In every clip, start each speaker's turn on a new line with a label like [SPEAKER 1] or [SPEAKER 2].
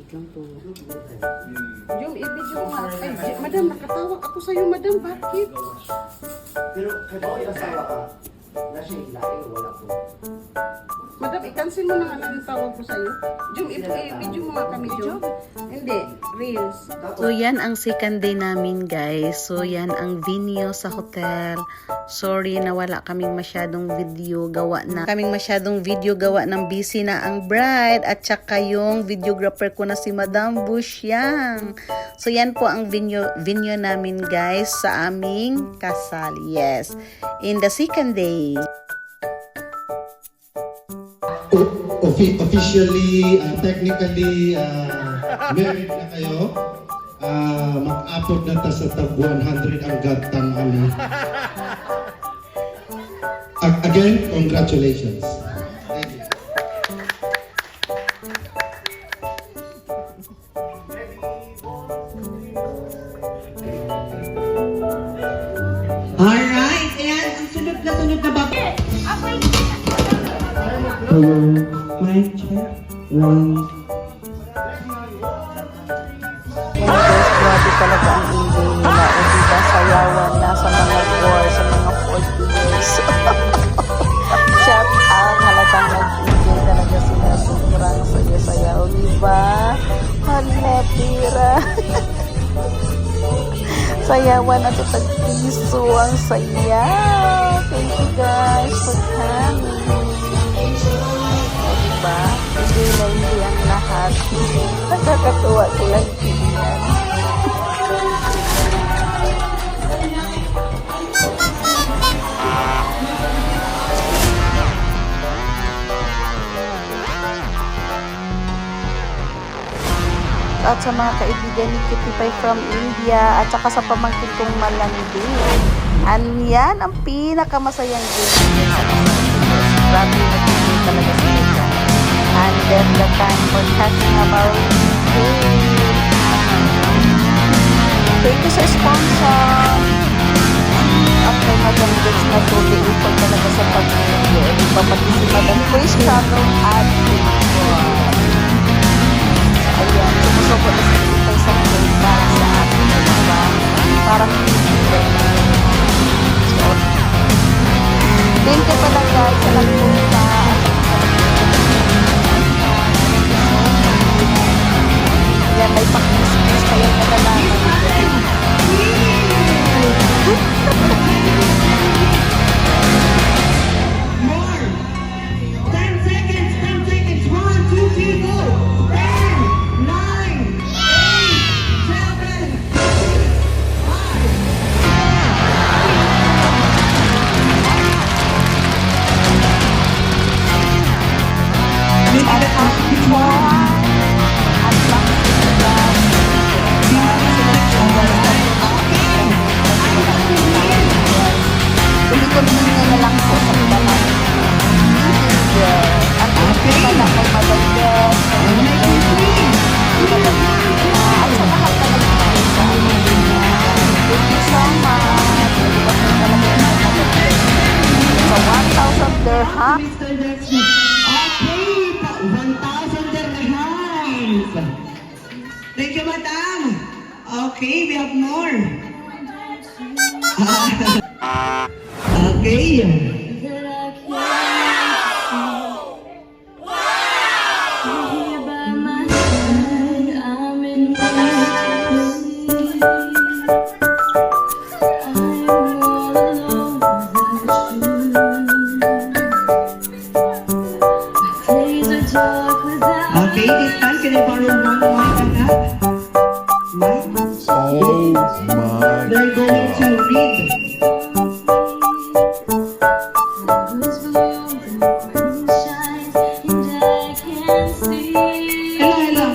[SPEAKER 1] Wait lang to. Jom, i-video mo nga. Ay, madam, nakatawag ako sa'yo, madam. Bakit?
[SPEAKER 2] Pero kaya ko yung asawa ka, na siya ilaing, wala po.
[SPEAKER 1] Madam, i-cancel mo na nga lang yung tawag ko sa'yo. Jom, i-video mo nga kami, Jom. Hindi, Reels.
[SPEAKER 3] So yan ang second day namin guys. So yan ang venue sa hotel. Sorry na wala kaming masyadong video gawa ng busy na ang bride at saka yung videographer ko na si Madam Busyang. So yan po ang venue namin guys sa aming kasal. Yes. In the second day.
[SPEAKER 4] Officially, technically, married na kayo. Mag-upload na ta sa tag 100 ang gatang ano. Again, congratulations. Thank you.
[SPEAKER 5] Alright, ayan, ang sunod na ba?
[SPEAKER 6] Hello, mic check.
[SPEAKER 3] Grabe talaga ang ingay nila. O diba, sayawan na sa mga war, sa mga 40s. Shout out, halatang nag-ingay talaga sila. Sobrang saya-sayaw, diba? Hala, tira. Sayawan na tutag-piso. Ang sayaw. Thank you guys for coming. O diba? Hindi na hindi ang lahat. Nakakatuwa silang tingnan. At sa mga kaibigan ni Kitty Pie from India at saka sa pamangkin kong Malandi. Yan ang pinakamasayang game. Grabe nag-game talaga sila dyan. And then the time for talking about food. Thank you sa sponsor. At kay Madam Gets na tuloy upang talaga sa pag-video. Ipapati si Madam Chris Channel at ayan, sumusubo na si Kitty sa cake para sa atin. Diba? Parang so, thank you pala guys sa nagpunta. Ayan, may pakis-kis kayo na nalaman.
[SPEAKER 5] More! 10 seconds, 10 seconds. 1, 2, 3, go! 10, 9, 8, 7,
[SPEAKER 3] Hindi ko naman na lang po sa iba na at pala kay maganda at sa lahat na nagpapalala sa amin. Thank you so much. Sa 1,000 dirham.
[SPEAKER 5] Okay, 1,000 dirhams. Thank you, madam. Okay, we have more. Okay. Okay, this time can I borrow one mic on that? Mic?
[SPEAKER 4] Oh my.
[SPEAKER 5] They're going to read. Hello.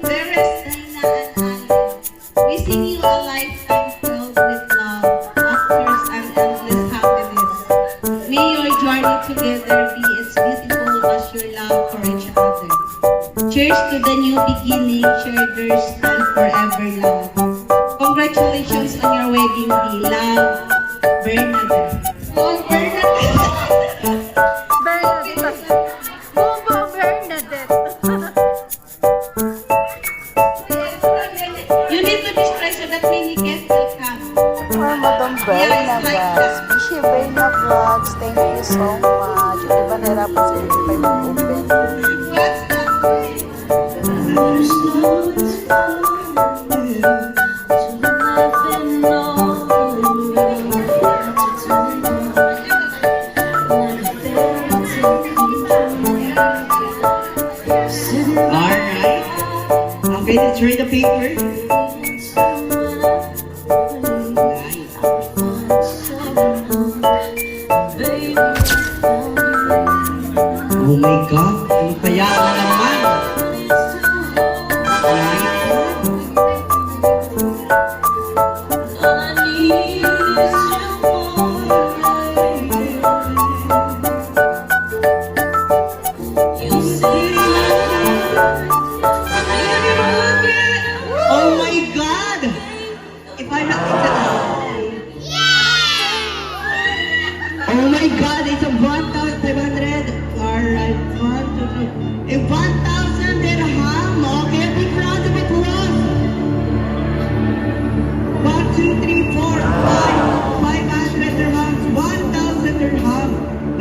[SPEAKER 5] There is Dana and Ali. Wishing you a lifetime filled with love, laughter, and endless happiness. May your journey together be as beautiful as your love for each other. Cheers to the new beginning, cheers and forever love. Congratulations on your wedding day, love, Bernadette. Oh, Bernadette.
[SPEAKER 3] Bernadette. Bobo Bernadette. Thank you so much. Di ba nahirapan si Pipay mag-open?
[SPEAKER 6] Alright. Okay, let's read the paper. Oh my God, ano kaya na naman? Oh my God! If I'm not Oh my God, it's a 1,500. Alright, 1,000 dirham. Okay, big round of applause. 1, 2, 3, 4, 5, 500 dirhams, 1,000 dirham.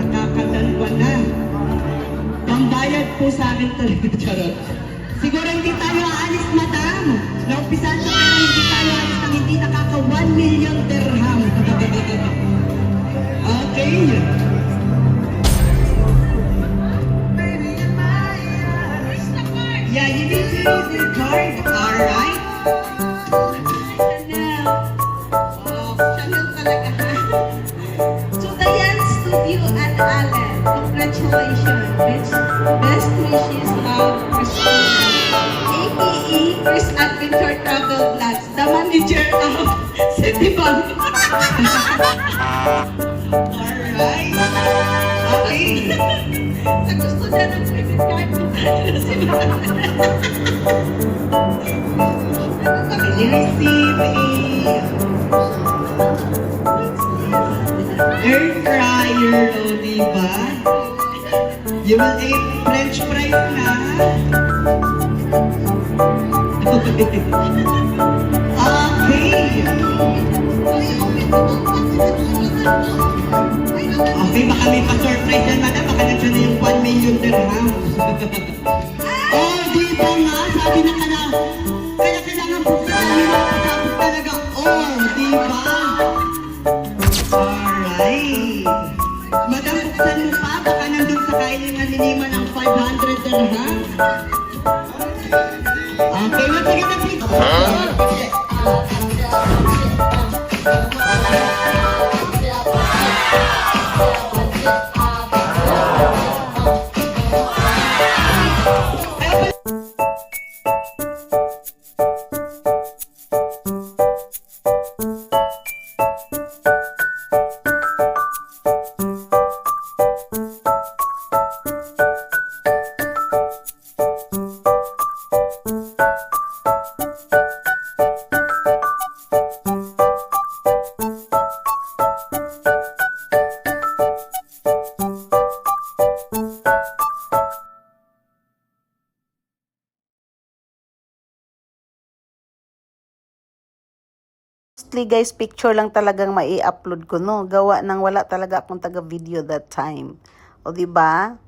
[SPEAKER 6] Nakakadalwa na. Pambayad po sa akin talaga, charot. Siguro hindi tayo aalis, madam. Naumpisan sa pera, hindi tayo aalis nang hindi nakaka 1 million dirham. Okay. Yeah, you need to use your card. Alright.
[SPEAKER 5] Chanel talaga. To the Yan Studio and Allen, congratulations. Best wishes, love, Christina. AKA Chris Adventure Travel Vlogs, the manager of Citibank.
[SPEAKER 6] Alright. Okay.
[SPEAKER 5] Sa gusto niya ng credit card mo.
[SPEAKER 6] You receive a air fryer, o diba? You will eat French fries na. Okay. Okay, baka may pa-surprise yan, madam. Baka nandiyan na yung 1 million dirhams. Oh, di ba nga? Sabi na ka na. Kaya kailangan buksan na nila. Pasabot talaga. Oh, di ba? Alright. Madam, buksan mo pa. Baka nandun sa kailangan niliman ng 500 dirhams. Okay, once again, na please.
[SPEAKER 3] Mostly guys, picture lang talagang mai-upload ko, no? Gawa nang wala talaga akong taga-video that time. O, diba?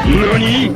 [SPEAKER 7] NANI